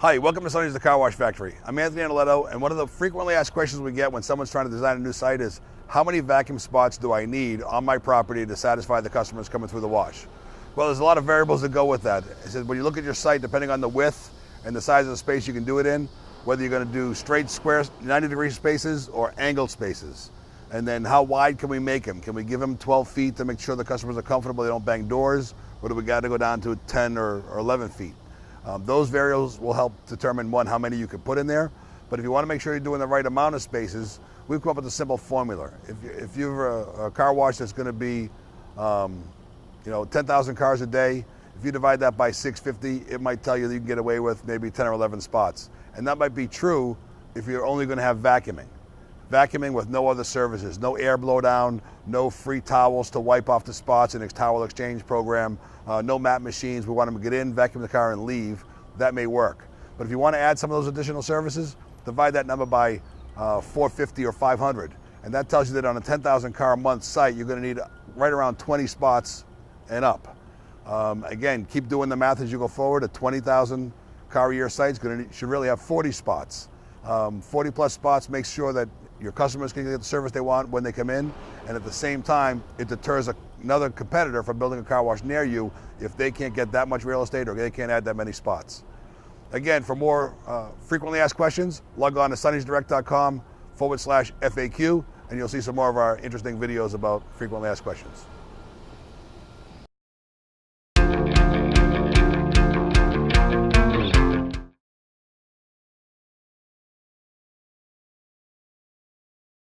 Hi, welcome to Sonny's The Car Wash Factory. I'm Anthony Analetto, and one of the frequently asked questions we get when someone's trying to design a new site is, how many vacuum spots do I need on my property to satisfy the customers coming through the wash? Well, there's a lot of variables that go with that. It says when you look at your site, depending on the width and the size of the space you can do it in, whether you're going to do straight square 90-degree spaces or angled spaces. And then how wide can we make them? Can we give them 12 feet to make sure the customers are comfortable, they don't bang doors? Or do we got to go down to 10 or 11 feet? Those variables will help determine, one, how many you can put in there. But if you want to make sure you're doing the right amount of spaces, we've come up with a simple formula. If you're a car wash that's going to be 10,000 cars a day, if you divide that by 650, it might tell you that you can get away with maybe 10 or 11 spots. And that might be true if you're only going to have vacuuming. Vacuuming with no other services, no air blowdown, no free towels to wipe off the spots in a towel exchange program, no mat machines. We want them to get in, vacuum the car, and leave. That may work. But if you want to add some of those additional services, divide that number by 450 or 500. And that tells you that on a 10,000 car a month site, you're going to need right around 20 spots and up. Again, keep doing the math as you go forward. A 20,000 car a year site should really have 40 spots. 40 plus spots makes sure that your customers can get the service they want when they come in, and at the same time, it deters another competitor from building a car wash near you if they can't get that much real estate or they can't add that many spots. Again, for more frequently asked questions, log on to sonnysdirect.com/FAQ, and you'll see some more of our interesting videos about frequently asked questions.